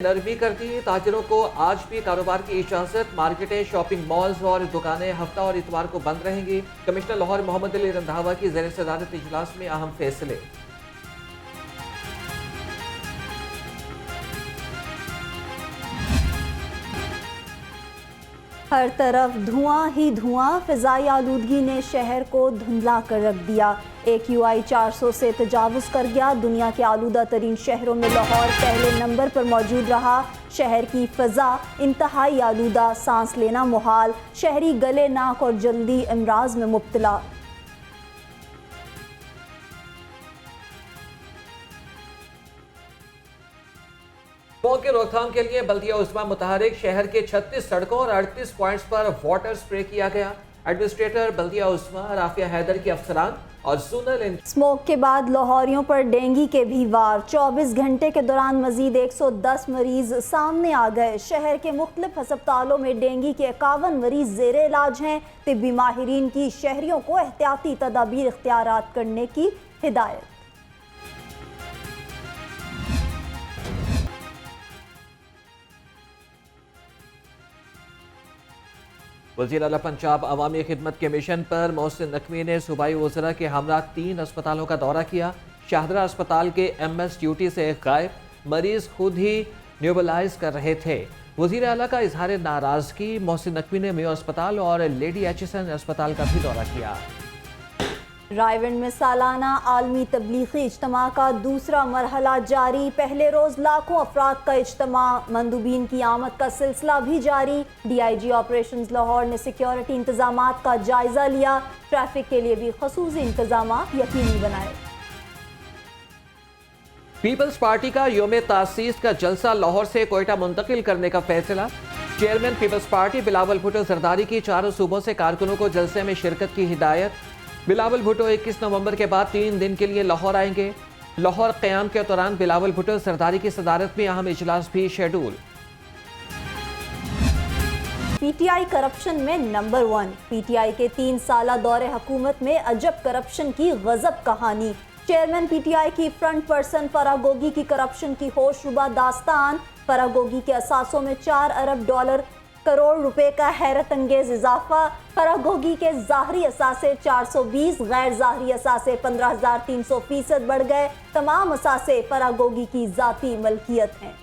नरमी कर दी। ताजिरों को आज भी कारोबार की इजाजत। मार्केटें, शॉपिंग मॉल्स और दुकानें हफ्ता और इतवार को बंद रहेंगी। कमिश्नर लाहौर मोहम्मद अली रंधावा की ज़ेर सदारत इजलास में अहम फैसले। हर तरफ धुआं ही धुआं, फिजाई आलूदगी ने शहर को धुंधला कर रख दिया। AQI 400 से तजावुज़ कर गया। दुनिया के आलूदा तरीन शहरों में लाहौर पहले नंबर पर मौजूद रहा। शहर की फ़ज़ा इंतहाई आलूदा, सांस लेना मुहाल, शहरी गले, नाक और जल्दी अमराज में मुब्तला। स्मॉग की रोकथाम के लिए बल्दिया उस्मा मुतहरिक। शहर के 36 सड़कों और 38 पॉइंट्स पर वाटर स्प्रे किया गया। एडमिनिस्ट्रेटर बल्दिया उस्मा राफिया हैदर के अफसरान और जोनल। स्मोक के बाद लाहौरियों पर डेंगू के भी वार। 24 घंटे के दौरान मजीद 110 मरीज सामने आ गए। शहर के मुख्तलिफ अस्पतालों में डेंगू के 51 मरीज जेर इलाज हैं। तिब्बी माहिरीन की शहरियों को एहतियाती तदाबीर इख्तियारात करने की हिदायत। वज़ीर आला पंजाब अवामी खिदमत के मिशन पर मोहसिन नकवी ने सूबाई वज़रा के हमरा 3 अस्पतालों का दौरा किया। शाहदरा अस्पताल के MS ड्यूटी से गायब, मरीज खुद ही न्यूबलाइज कर रहे थे। वज़ीर आला का इजहार नाराजगी। मोहसिन नकवी ने मेयो अस्पताल और लेडी HSN अस्पताल का भी दौरा किया। रायविंड में सालाना आलमी तबलीगी इज्तिमा का दूसरा मरहला जारी। पहले रोज लाखों अफराद का इज्तिमा, मंदूबीन की आमद का सिलसिला भी जारी। DIG ऑपरेशंस लाहौर ने सिक्योरिटी इंतजामात का जायजा लिया। ट्रैफिक के लिए भी खसूसी इंतजामात यकीनी बनाए। पीपल्स पार्टी का योम तासीस का जलसा लाहौर से कोयटा मुंतकिल करने का फैसला। चेयरमैन पीपल्स पार्टी बिलावल भुट्टो जरदारी की 4 सूबों से कारकुनों को जलसे में शिरकत की हिदायत। बिलावल भुट्टो 21 नवंबर के बाद 3 दिन के लिए लाहौर आएंगे। लाहौर क़याम के दौरान बिलावल भुट्टो जरदारी की सदारत में अहम इजलास भी शेड्यूल। PTI करप्शन में नंबर 1। PTI के 3 साला दौरे हुकूमत में अजब करप्शन की गजब कहानी। चेयरमैन PTI की फ्रंट पर्सन फरागोगी की करप्शन की होशरुबा दास्तान। फरागोगी के असासों में 4 अरब डॉलर करोड़ रुपए का हैरत अंगेज इजाफा। फरागोगी के ज़ाहरी असासे 420, गैर ज़ाहरी असासे 15,300% बढ़ गए। तमाम असासे फरागोगी की ज़ाती मलकियत हैं।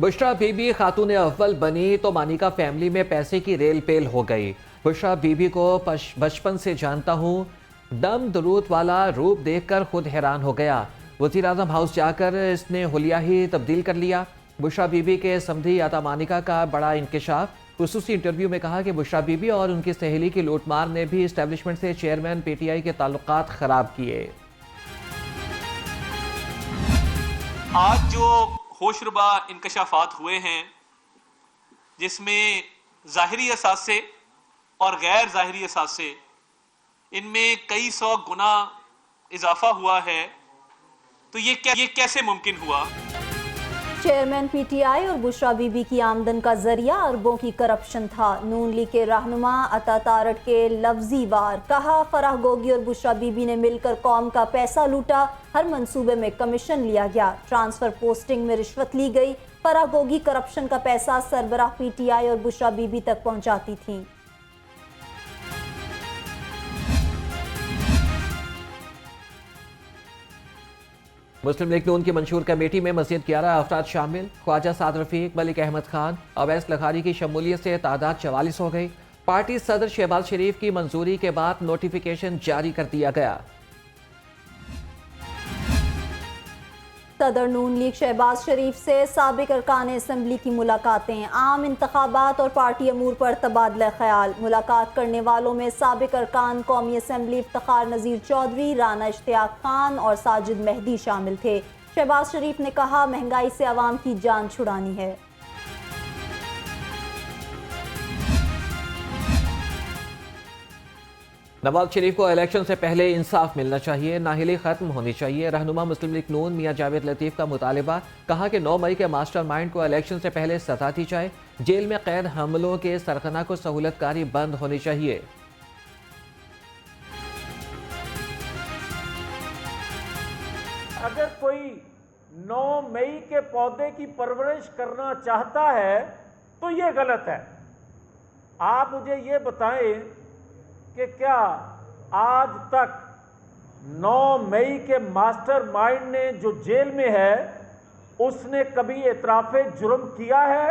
बुशरा बीबी खातून अव्वल बनी तो मानिका फैमिली में पैसे की रेल पेल हो गई। बुशरा बीबी को बचपन से जानता हूँ। दम दरूद वाला रूप देखकर खुद हैरान हो गया। वज़ीर आज़म हाउस जाकर इसने हुलिया ही तब्दील कर लिया। बुशरा बीबी के समधी अता मानिका का बड़ा इंकशाफ। खुसूसी इंटरव्यू में कहा कि बुशरा बीबी और उनकी सहेली की लूटमार ने भी इस्टेब्लिशमेंट से चेयरमैन PTI के ताल्लुकात खराब किए। आज जो होशरुबा इंकशाफात हुए हैं, जिसमें ज़ाहिरी असासे और गैर ज़ाहिरी असासे, इनमें कई 100 गुना इजाफा हुआ है, तो ये कैसे मुमकिन हुआ? चेयरमैन PTI और बुशरा बीबी की आमदन का जरिया अरबों की करप्शन था। नून लीग के रहनुमा अता तारड़ के लफ्जी वार। कहा, फराह गोगी और बुशरा बीबी ने मिलकर कौम का पैसा लूटा। हर मंसूबे में कमीशन लिया गया। ट्रांसफर पोस्टिंग में रिश्वत ली गई। फराह गोगी करप्शन का पैसा सरबराह PTI और बुशरा बीबी तक पहुंचाती थी। मुस्लिम लीग नून की मंशूर कमेटी में मज़ीद 11 अफराद शामिल। ख्वाजा साद रफीक, मलिक अहमद खान, अवैस लखारी की शमूलियत से तादाद 44 हो गई। पार्टी सदर शहबाज शरीफ की मंजूरी के बाद नोटिफिकेशन जारी कर दिया गया। सदर नून लीग शहबाज शरीफ से साबिक अरकान असम्बली की मुलाकातें। आम इंतखाबात और पार्टी अमूर पर तबादला ख्याल। मुलाकात करने वालों में साबिक अरकान कौमी असम्बली इफ्तिखार नज़ीर चौधरी, राना इश्तियाक खान और साजिद मेहदी शामिल थे। शहबाज शरीफ ने कहा, महंगाई से आवाम की जान छुड़ानी है। नवाज शरीफ को इलेक्शन से पहले इंसाफ मिलना चाहिए, नाहिली खत्म होनी चाहिए। रहनुमा मुस्लिम लीग नून मियां जावेद लतीफ का मुतालबा। कहा कि 9 मई के मास्टरमाइंड को इलेक्शन से पहले सजा दी जाए। जेल में कैद हमलों के सरगना को सहूलतकारी बंद होनी चाहिए। अगर कोई 9 मई के पौधे की परवरिश करना चाहता है तो ये गलत है। आप मुझे ये बताएं कि क्या आज तक 9 मई के मास्टरमाइंड ने जो जेल में है उसने कभी एतराफ़े जुर्म किया है?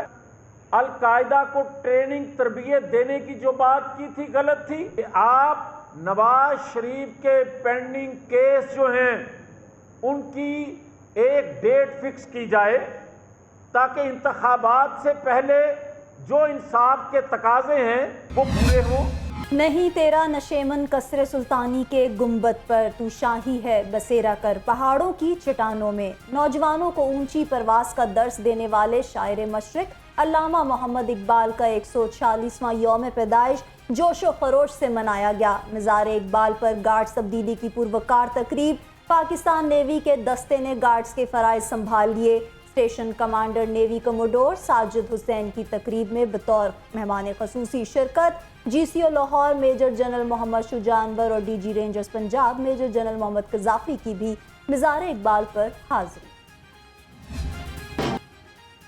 अल-कायदा को ट्रेनिंग तरबियत देने की जो बात की थी गलत थी। आप नवाज शरीफ के पेंडिंग केस जो हैं उनकी एक डेट फिक्स की जाए ताकि इंतखाबात से पहले जो इंसाफ के तकाजे हैं वो पूरे हों। नहीं तेरा नशेमन कसरे सुल्तानी के गुंबद पर तू शाही है बसेरा कर पहाड़ों की चट्टानों में। नौजवानों को ऊंची परवास का दर्स देने वाले शायर मशरिक अल्लामा मोहम्मद इकबाल का 146वां यौम पैदाइश जोशो खरोश से मनाया गया। मज़ार इकबाल पर गार्ड्स तब्दीली की पुरवकार तकरीब। पाकिस्तान नेवी के दस्ते ने गार्ड्स के फ़राइज़ संभाल लिए। Station commander navy commodore Sajid Hussain की तकरीब में बतौर मेहमान खसूसी शिरकत। GCO Lahore major general Mohammad Shuja Anwar और DG rangers Punjab major general Mohammad Qazafi की भी मज़ार इकबाल पर हाजिरी।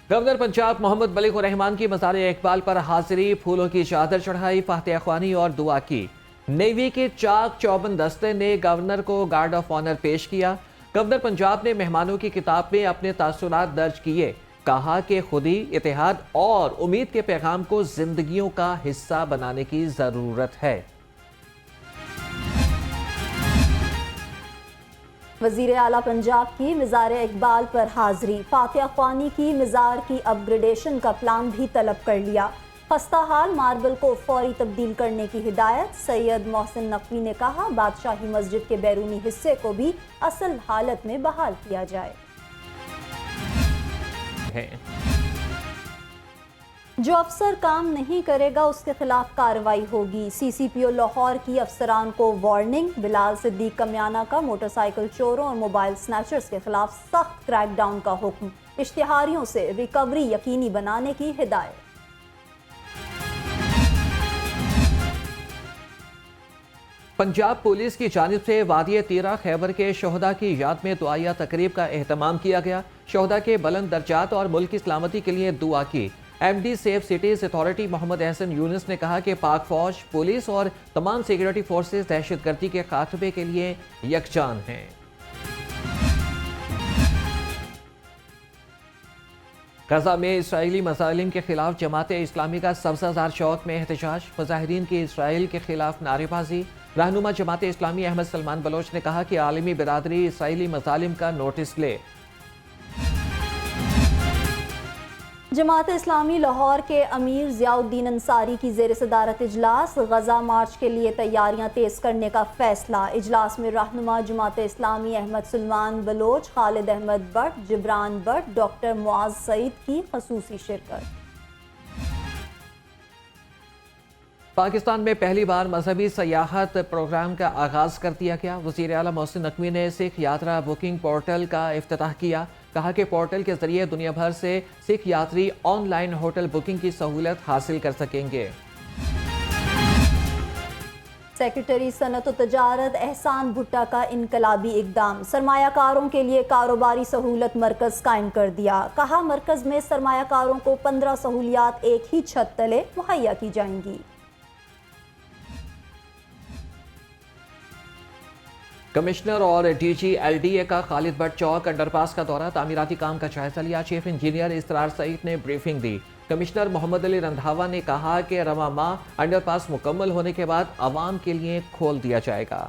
गवर्नर पंजाब मोहम्मद मलिक रहमान की मज़ार इकबाल पर हाजिरी। फूलों की चादर चढ़ाई, फातिहा ख्वानी और दुआ की। नेवी के चाक चौबंद दस्ते ने गवर्नर को गार्ड ऑफ ऑनर पेश किया। गवर्नर पंजाब ने मेहमानों की किताब में अपने तासुरात दर्ज किए। कहा कि खुदी, इत्तेहाद और उम्मीद के पैगाम को जिंदगियों का हिस्सा बनाने की जरूरत है। वज़ीर आला पंजाब की मज़ार इकबाल पर हाजिरी। फातिहा ख्वानी की मज़ार की अपग्रेडेशन का प्लान भी तलब कर लिया। खस्ता हाल मार्बल को फौरी तब्दील करने की हिदायत। सैयद मोहसिन नकवी ने कहा बादशाही मस्जिद के बैरूनी हिस्से को भी असल हालत में बहाल किया जाए। जो अफसर काम नहीं करेगा उसके खिलाफ कार्रवाई होगी। CCPO लाहौर की अफसरान को वार्निंग। बिलाल सिद्दीक कमियाना का मोटरसाइकिल चोरों और मोबाइल स्नैचर्स के खिलाफ सख्त क्रैकडाउन का हुक्म। इश्तिहारियों से रिकवरी यकीनी बनाने की हिदायत। पंजाब पुलिस की जानिब से वादी तीरा खैबर के शोहदा की याद में दुआया तकरीब का एहतमाम किया गया। शोहदा के बुलंद दर्जात और मुल्क की सलामती के लिए दुआ की। MD सेफ सिटीज अथॉरिटी मोहम्मद एहसन यूनुस ने कहा कि पाक फौज, पुलिस और तमाम सिक्योरिटी फोर्सेस दहशतगर्दी के खात्मे के लिए यकजान हैं। गजा में इसराइली मज़ालिम के खिलाफ जमात इस्लामी का सब्ज़ाज़ार चौक में एहतजाज। मुजाहिरीन की इसराइल के खिलाफ नारेबाजी। रहनुमा जमात इस्लामी अहमद सलमान बलोच ने कहा कि आलमी बिरादरी इसराइली मज़ालिम का नोटिस ले। जमात इस्लामी लाहौर के अमीर ज़ियाउद्दीन अंसारी की ज़ेर सदारत इजलास। गजा मार्च के लिए तैयारियां तेज़ करने का फैसला। इजलास में रहनुमा जमात इस्लामी अहमद सलमान बलोच, खालिद अहमद बट, जिब्रान बट, डॉक्टर मुआज़ सईद की खसूसी शिरकत। पाकिस्तान में पहली बार मजहबी सयाहत प्रोग्राम का आगाज कर दिया गया। वज़ीर आला मोहसिन नकवी ने सिख यात्रा बुकिंग पोर्टल का इफ्तिताह किया। कहा कि पोर्टल के जरिए दुनिया भर से सिख यात्री ऑनलाइन होटल बुकिंग की सहूलत हासिल कर सकेंगे। सेक्रेटरी सनत व तजारत एहसान भुट्टा का इनकलाबी इकदाम। सरमायाकारों के लिए कारोबारी सहूलत मरकज़ कायम कर दिया। कहा मरकज़ में सरमायाकारों को 15 सहूलियात एक ही छत तले मुहैया की जाएंगी। कमिश्नर और DG LDA का खालिद बट चौक अंडरपास का दौरा। तामीराती काम का जायजा लिया। चीफ इंजीनियर इसरार सईद ने ब्रीफिंग दी। कमिश्नर मोहम्मद अली रंधावा ने कहा कि रवा माह अंडरपास मुकम्मल होने के बाद आवाम के लिए खोल दिया जाएगा।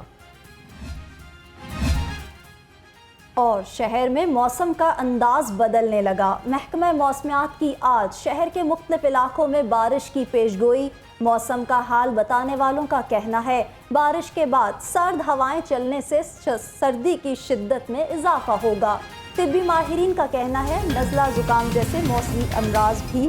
और शहर में मौसम का अंदाज बदलने लगा। महकमा मौसमियात की आज शहर के मुख्तलिफ इलाकों में बारिश की पेशगोई। मौसम का हाल बताने वालों का कहना है बारिश के बाद सर्द हवाएं चलने से सर्दी की शिद्दत में इजाफा होगा। तिब्बी माहिरीन का कहना है नज़ला जुकाम जैसे मौसमी अमराज भी